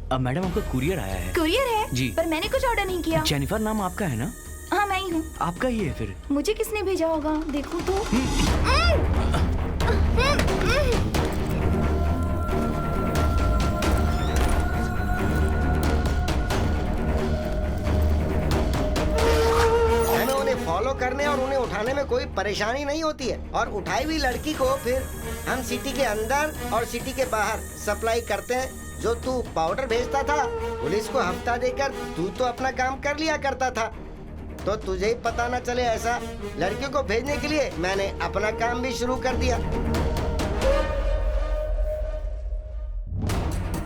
Madam आपका courier आया है। कुरियर है जी। पर मैंने कुछ ऑर्डर नहीं किया। जेनिफर नाम आपका है ना? हाँ मैं ही हूँ। आपका ही है फिर? मुझे किसने भेजा होगा, देखो तो। हमें उन्हें फॉलो करने और उन्हें उठाने में कोई परेशानी नहीं होती है, और उठाई हुई लड़की को फिर हम सिटी के अंदर और सिटी के बाहर सप्लाई करते हैं। जो तू पाउडर भेजता था पुलिस को हफ्ता देकर, तू तो अपना काम कर लिया करता था, तो तुझे ही पता न चले ऐसा लड़कियों को भेजने के लिए मैंने अपना काम भी शुरू कर दिया।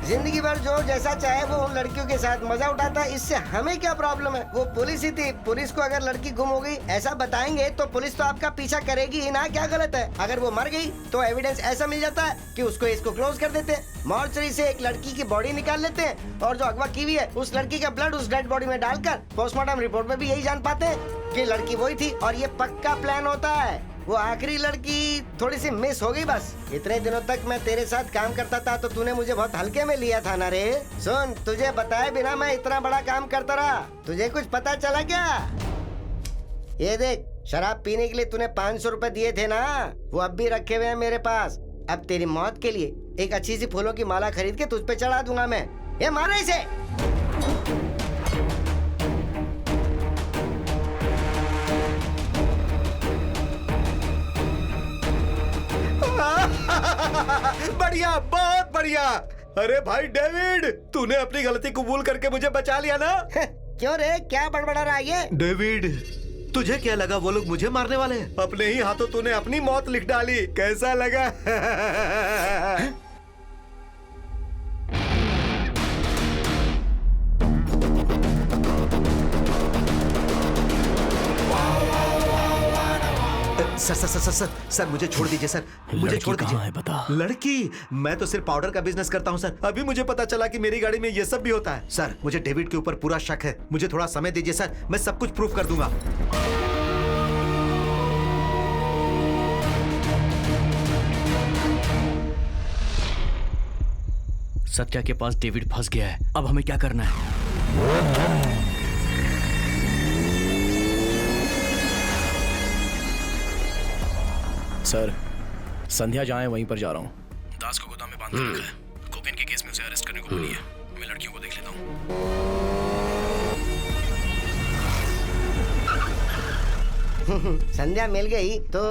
जिंदगी भर जो जैसा चाहे वो उन लड़कियों के साथ मजा उठाता है, इससे हमें क्या प्रॉब्लम है? वो पुलिस ही थी, पुलिस को अगर लड़की गुम हो गई ऐसा बताएंगे तो पुलिस तो आपका पीछा करेगी ही ना, क्या गलत है? अगर वो मर गई तो एविडेंस ऐसा मिल जाता है कि इसको क्लोज कर देते हैं, मॉर्चरी से एक लड़की की बॉडी निकाल लेते हैं, और जो अगवा की हुई है उस लड़की का ब्लड उस डेड बॉडी में डालकर पोस्टमार्टम रिपोर्ट में भी यही जान पाते हैं कि लड़की वही थी। और ये पक्का प्लान होता है। वो आखिरी लड़की थोड़ी सी मिस हो गई बस। इतने दिनों तक मैं तेरे साथ काम करता था तो तूने मुझे बहुत हल्के में लिया था ना रे। सुन, तुझे बताए बिना मैं इतना बड़ा काम करता रहा, तुझे कुछ पता चला क्या? ये देख, शराब पीने के लिए तूने 500 रुपए दिए थे ना, वो अब भी रखे हुए हैं मेरे पास। अब तेरी मौत के लिए एक अच्छी सी फूलों की माला खरीद के तुझ पे चढ़ा दूंगा मैं। ये मारो इसे। बढ़िया, बहुत बढ़िया। अरे भाई डेविड, तूने अपनी गलती कबूल करके मुझे बचा लिया ना? क्यों रे, क्या बड़बड़ा रहा है ये? डेविड, तुझे क्या लगा वो लोग मुझे मारने वाले हैं? अपने ही हाथों तूने अपनी मौत लिख डाली, कैसा लगा? सर मुझे छोड़ दीजिए सर, मुझे छोड़ दीजिए। है बता? लड़की? मैं तो सिर्फ पाउडर का बिजनेस करता हूँ सर। अभी मुझे पता चला कि मेरी गाड़ी में ये सब भी होता है। सर मुझे डेविड के ऊपर पूरा शक है, मुझे थोड़ा समय दीजिए सर, मैं सब कुछ प्रूफ कर दूंगा। सत्या के पास डेविड फंस गया है, अब हमें क्या करना है? सर, संध्या जहाँ है वहीं पर जा रहा हूँ। दास को गोदाम में बांध के रखा है। कोकेन के केस में उसे अरेस्ट करने को बोली है। मैं लड़कियों को देख लेता हूँ। संध्या मिल गई तो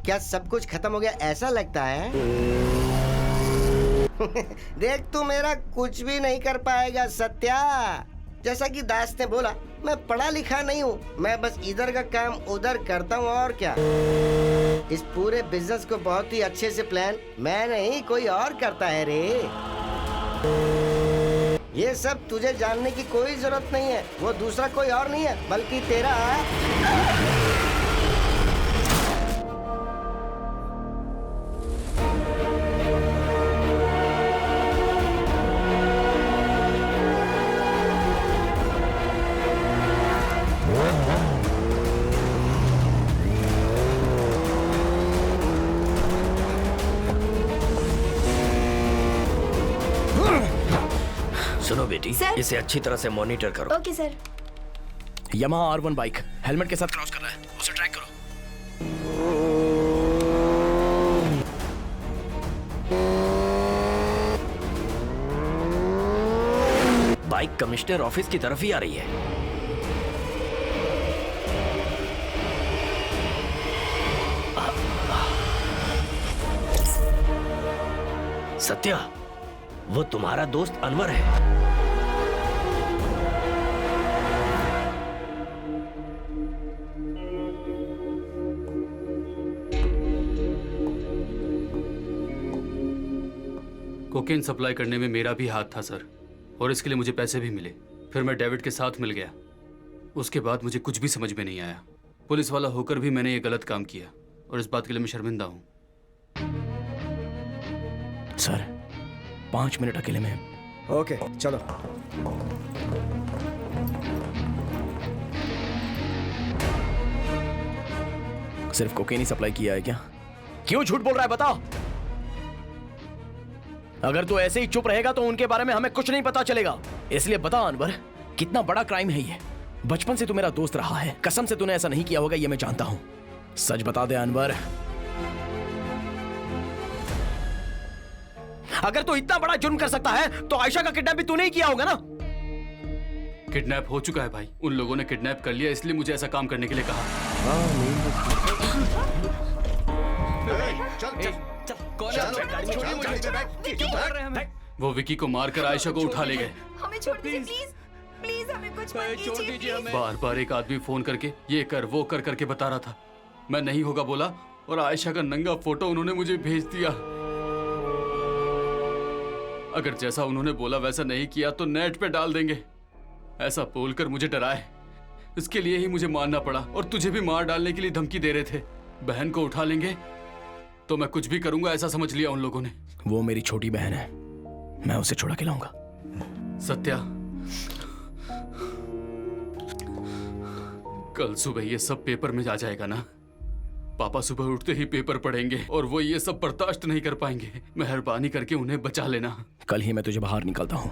क्या सब कुछ खत्म हो गया ऐसा लगता है? देख, तू मेरा कुछ भी नहीं कर पाएगा सत्या। जैसा कि दास ने बोला, मैं पढ़ा लिखा नहीं हूँ, मैं बस इधर का काम उधर करता हूँ, और क्या। इस पूरे बिजनेस को बहुत ही अच्छे से प्लान मैं नहीं कोई और करता है रे। ये सब तुझे जानने की कोई जरूरत नहीं है, वो दूसरा कोई और नहीं है बल्कि तेरा। सुनो बेटी, सर? इसे अच्छी तरह से मॉनिटर करो। Okay sir. Yamaha R1 bike helmet के साथ क्रॉस कर रहा है, उसे ट्रैक करो। बाइक कमिश्नर ऑफिस की तरफ ही आ रही है। सत्या, वो तुम्हारा दोस्त अनवर है। कोकेन सप्लाई करने में मेरा भी हाथ था सर, और इसके लिए मुझे पैसे भी मिले। फिर मैं डेविड के साथ मिल गया। उसके बाद मुझे कुछ भी समझ में नहीं आया। पुलिस वाला होकर भी मैंने ये गलत काम किया, और इस बात के लिए मैं शर्मिंदा हूँ। सर, 5 मिनट अकेले में। ओके, चलो। सिर्फ कोकेन ही सप्लाई किया है क्या? क्यों झूठ बोल रहा है, बताओ। अगर तू ऐसे ही चुप रहेगा तो उनके बारे में हमें कुछ नहीं पता चलेगा। इसलिए बता अनवर, कितना बड़ा क्राइम है ये। बचपन से तू मेरा दोस्त रहा है, कसम से तूने ऐसा नहीं किया होगा, ये मैं जानता हूं। सच बता दे अनवर। अगर तू इतना बड़ा जुर्म कर सकता है तो आयशा का किडनैप भी तूने ही किया होगा ना? किडनैप हो चुका है भाई, उन लोगों ने किडनैप कर लिया, इसलिए मुझे ऐसा काम करने के लिए कहा। वो विकी को मारकर आयशा को उठा ले गए। हमें छोड़ दीजिए प्लीज, प्लीज हमें कुछ मत कीजिए। बार बार एक आदमी फोन करके ये कर वो कर करके बता रहा था। मैं नहीं होगा बोला और आयशा का नंगा फोटो उन्होंने मुझे भेज दिया। अगर जैसा उन्होंने बोला वैसा नहीं किया तो नेट पे डाल देंगे, ऐसा बोलकर मुझे डराए। इसके लिए ही मुझे मारना पड़ा और तुझे भी मार डालने के लिए धमकी दे रहे थे। बहन को उठा लेंगे तो मैं कुछ भी करूंगा, ऐसा समझ लिया उन लोगों ने। वो मेरी छोटी बहन है, मैं उसे छुड़ा के लाऊंगा। सत्या, कल सुबह ये सब पेपर में आ जाएगा ना? पापा सुबह उठते ही पेपर पढ़ेंगे और वो ये सब बर्दाश्त नहीं कर पाएंगे। मेहरबानी करके उन्हें बचा लेना। कल ही मैं तुझे बाहर निकलता हूं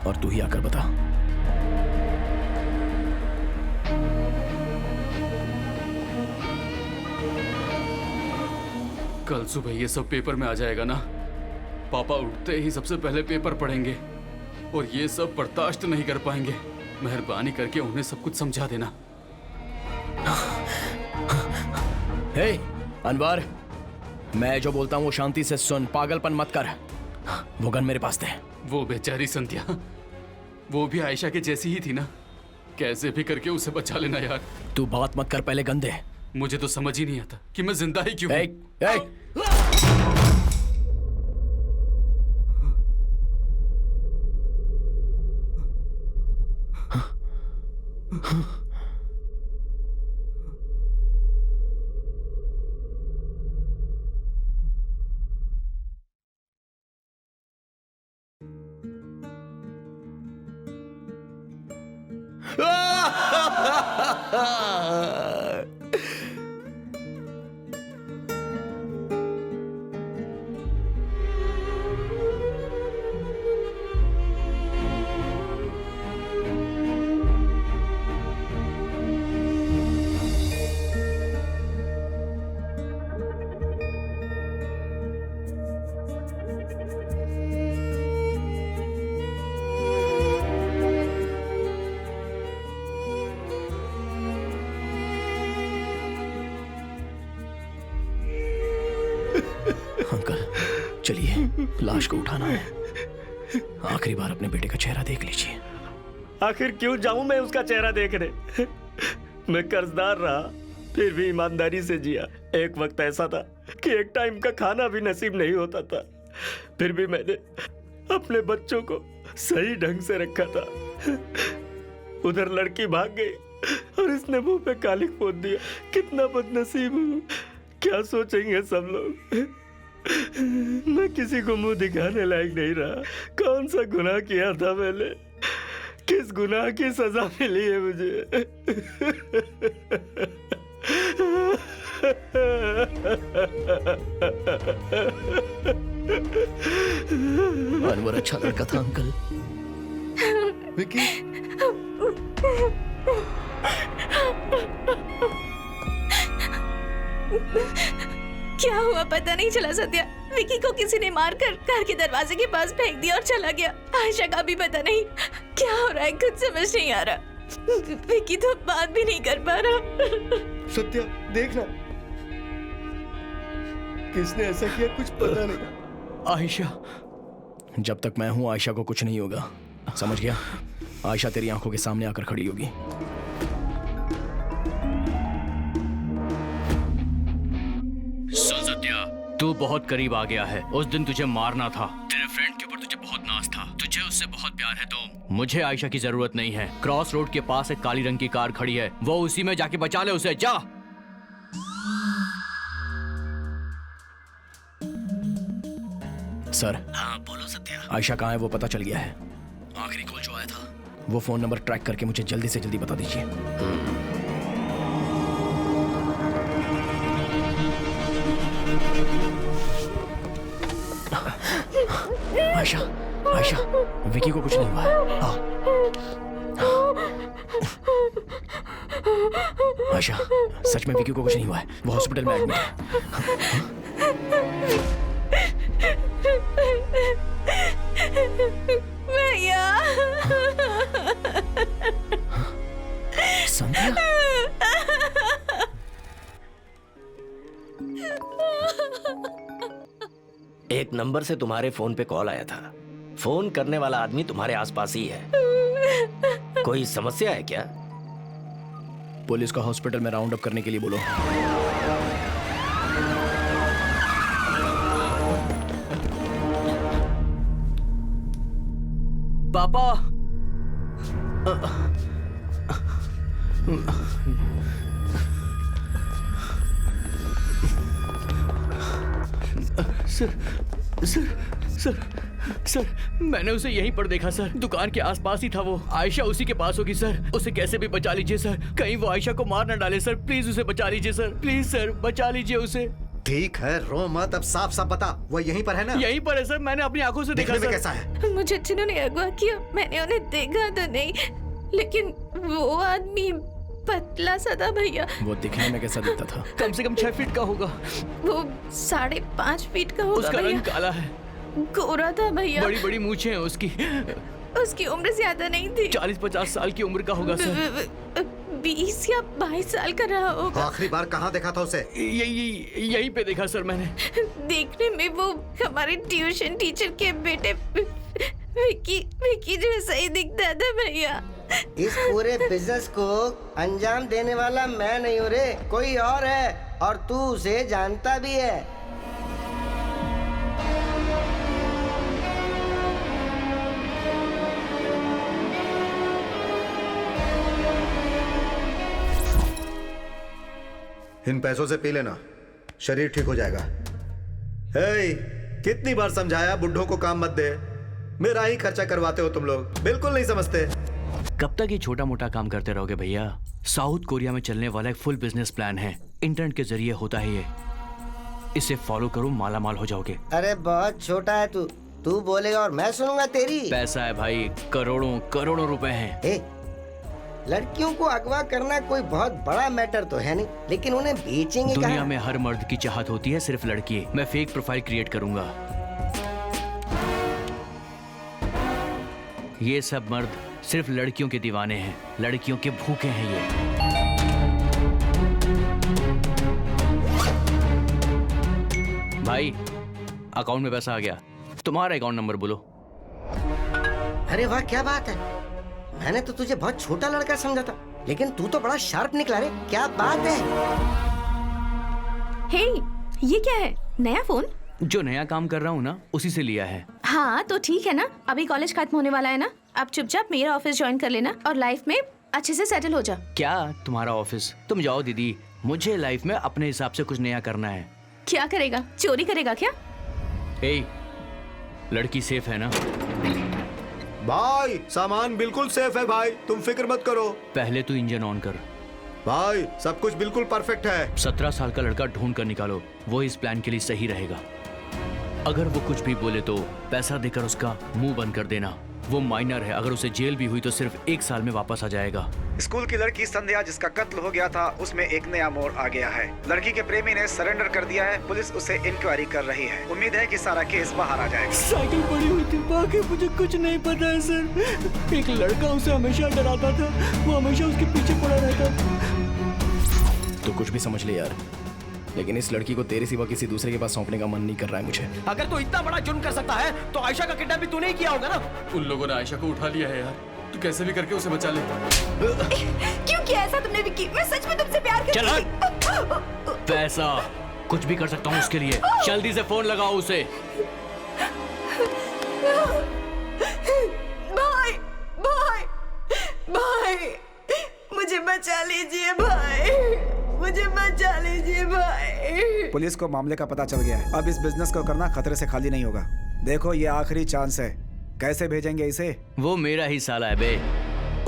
और तू ही आकर बता। कल सुबह ये सब पेपर में आ जाएगा ना? पापा उठते ही सबसे पहले पेपर पढ़ेंगे और ये सब बर्दाश्त नहीं कर पाएंगे। मेहरबानी करके उन्हें सब कुछ समझा देना। हे अनवर, मैं जो बोलता हूँ वो शांति से सुन, पागलपन मत कर। वो गन मेरे पास दे। वो बेचारी संध्या, वो भी आयशा के जैसी ही थी ना? कैसे भी करके उसे बचा लेना यार। तू बात मत कर, पहले गन दे। मुझे तो समझ ही नहीं आता कि मैं जिंदा ही क्यों हूं। अंकल चलिए, लाश को उठाना है। आखिरी बार अपने बेटे का चेहरा देख लीजिए। आखिर क्यों जाऊं मैं उसका चेहरा देखने? मैं कर्जदार रहा, फिर भी ईमानदारी से जिया। एक वक्त ऐसा था कि एक टाइम का खाना भी नसीब नहीं होता था, फिर भी मैंने अपने बच्चों को सही ढंग से रखा था। उधर लड़की भाग गई और इसने मुंह पे कालिक पोत दिया। कितना बदनसीब हूँ, क्या सोचेंगे सब लोग? मैं किसी को मुंह दिखाने लायक नहीं रहा। कौन सा गुनाह किया था मैंने? किस गुनाह की सजा मिली है मुझे? अनवर अच्छा लड़का था अंकल। विकी, क्या हुआ पता नहीं चला सत्या। विकी को किसी ने मारकर घर के दरवाजे के पास फेंक दिया और चला गया। आयशा का भी पता नहीं क्या हो रहा है, कुछ समझ नहीं आ रहा। विकी तो बात भी नहीं कर पा रहा। सत्या देखना, किसने ऐसा किया कुछ पता नहीं। आयशा, जब तक मैं हूं आयशा को कुछ नहीं होगा, समझ गया? आयशा तेरी आंखों के सामने आकर खड़ी होगी। तू बहुत करीब आ गया है। उस दिन तुझे मारना था। तेरे फ्रेंड के ऊपर तुझे बहुत नाज था, तुझे उससे बहुत प्यार है। तो मुझे आयशा की जरूरत नहीं है। क्रॉस रोड के पास एक काली रंग की कार खड़ी है, वो उसी में जाके बचा ले उसे। जा। सर। हाँ बोलो सत्या। आयशा कहाँ है वो पता चल गया है। आखिरी कॉल जो आया था, वो फोन नंबर ट्रैक करके मुझे जल्दी से जल्दी बता दीजिए। आयशा, आयशा, विकी को कुछ नहीं हुआ है। आओ। आयशा, सच में विकी को कुछ नहीं हुआ है, वो हॉस्पिटल में एडमिट है। भैया, संध्या, एक नंबर से तुम्हारे फोन पे कॉल आया था। फोन करने वाला आदमी तुम्हारे आसपास ही है। कोई समस्या है क्या? पुलिस को हॉस्पिटल में राउंड अप करने के लिए बोलो। पापा, सर, मैंने उसे यहीं पर देखा सर। दुकान के आसपास ही था वो। आयशा उसी के पास होगी सर। उसे कैसे भी बचा लीजिए सर। कहीं वो आयशा को मार न डाले सर। प्लीज उसे बचा लीजिए सर। प्लीज सर, बचा लीजिए उसे। ठीक है, रो मत। अब साफ साफ बता, वो यहीं पर है ना? यहीं पर है सर, मैंने अपनी आंखों से देखा देखने में सर। कैसा है? मुझे जिन्होंने अगवा किया, मैंने उन्हें देखा तो नहीं, लेकिन वो आदमी पतला सा था भैया। वो दिखने में कैसा दिखता था? कम से कम 6 फीट का होगा। वो 5.5 फीट का होगा उसका भैया। रंग काला है, गोरा था भैया। बड़ी बड़ी मूछें हैं उसकी। उसकी उम्र ज्यादा नहीं थी। 40-50 साल की उम्र का होगा सर। 20 या 22 साल का रहा होगा। आखिरी बार कहाँ देखा था उसे? यहीं पे देखा सर मैंने। देखने में वो हमारे ट्यूशन टीचर के बेटे विकी जैसा ही दिखता था भैया। इस पूरे बिजनेस को अंजाम देने वाला मैं नहीं हूँ रे, कोई और है, और तू उसे जानता भी है। इन पैसों से पी लेना, शरीर ठीक हो जाएगा। हे, कितनी बार समझाया बुड्ढों को काम मत दे। मेरा ही खर्चा करवाते हो तुम लोग, बिल्कुल नहीं समझते। कब तक ये छोटा मोटा काम करते रहोगे भैया? साउथ कोरिया में चलने वाला एक फुल बिजनेस प्लान है, इंटरनेट के जरिए होता है ये। इसे फॉलो करो, माला माल हो जाओगे। अरे बहुत छोटा है तू बोलेगा और मैं सुनूंगा तेरी। पैसा है भाई, करोड़ों करोड़ों रुपए हैं। ए, लड़कियों को अगवा करना कोई बहुत बड़ा मैटर तो है नहीं, लेकिन उन्हें बेचेंगे दुनिया कहाँ? में हर मर्द की चाहत होती है, सिर्फ लड़की। मैं फेक प्रोफाइल क्रिएट करूंगा। ये सब मर्द सिर्फ लड़कियों के दीवाने हैं, लड़कियों के भूखे हैं ये। भाई, अकाउंट में पैसा आ गया। तुम्हारा अकाउंट नंबर बोलो। अरे वाह, क्या बात है। मैंने तो तुझे बहुत छोटा लड़का समझा था, लेकिन तू तो बड़ा शार्प निकला रे। क्या बात है। हे, ये क्या है? नया फोन? जो नया काम कर रहा हूँ ना, उसी से लिया है। हाँ तो ठीक है ना, अभी कॉलेज खत्म होने वाला है ना, अब चुपचाप मेरा ऑफिस ज्वाइन कर लेना और लाइफ में अच्छे से सेटल हो जा। क्या तुम्हारा ऑफिस? तुम जाओ दीदी, मुझे लाइफ में अपने हिसाब से कुछ नया करना है। क्या करेगा? चोरी करेगा क्या? ए, लड़की सेफ है ना? भाई, सामान बिल्कुल सेफ है भाई, तुम फिक्र मत करो। पहले तो इंजन ऑन कर। भाई, सब कुछ बिल्कुल परफेक्ट है। 17 साल का लड़का ढूंढ कर निकालो, वो इस प्लान के लिए सही रहेगा। अगर वो कुछ भी बोले तो पैसा देकर उसका मुंह बंद कर देना। वो माइनर है, अगर उसे जेल भी हुई तो सिर्फ 1 साल में वापस आ जाएगा। स्कूल की लड़की संध्या जिसका कत्ल हो गया था, उसमें एक नया मोड़ आ गया है। लड़की के प्रेमी ने सरेंडर कर दिया है, पुलिस उसे इंक्वायरी कर रही है। उम्मीद है कि सारा केस बाहर आ जाएगा। साइकिल पड़ी हुई थी, बाकी मुझे कुछ नहीं पता है सर। एक लड़का उसे हमेशा डराता था, वो हमेशा उसके पीछे पड़ा रहता था। तो कुछ भी समझ ले यार, लेकिन इस लड़की को तेरे सिवा किसी दूसरे के पास सौंपने का मन नहीं कर रहा है मुझे। अगर तू इतना बड़ा जुर्म कर सकता है तो आयशा का किडनैप भी तूने ही किया होगा ना? उन लोगों ने आयशा को उठा लिया है यार। तू कैसे भी करके उसे बचा ले। क्यों किया ऐसा तुमने विकी? मैं सच में तुमसे प्यार करती चल हूँ। पैसा कुछ भी कर सकता हूँ उसके लिए। जल्दी से फोन लगाओ उसे। भाई, भाई, भाई, मुझे बचा लीजिए भाई, मुझे बचा लीजिए भाई। पुलिस को मामले का पता चल गया है। अब इस बिजनेस को करना खतरे से खाली नहीं होगा। देखो, ये आखिरी चांस है। कैसे भेजेंगे इसे? वो मेरा ही साला है बे,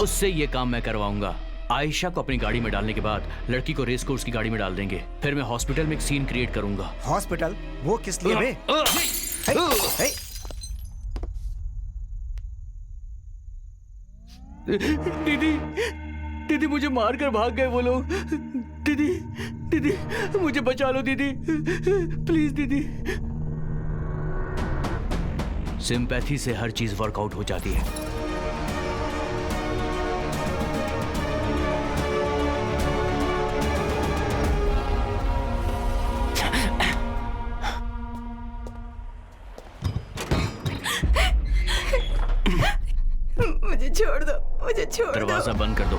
उससे ये काम मैं करवाऊंगा। आयशा को अपनी गाड़ी में डालने के बाद लड़की को रेस कोर्स की गाड़ी में डाल देंगे। फिर मैं हॉस्पिटल में एक सीन क्रिएट करूंगा। हॉस्पिटल? वो किस लिए बे? दीदी दीदी मुझे मार कर भाग गए वो लोग। दीदी दीदी मुझे बचा लो दीदी, प्लीज दीदी। सिंपैथी से हर चीज वर्कआउट हो जाती है। मुझे छोड़ दो, मुझे छोड़ दो। दरवाजा बंद कर दो।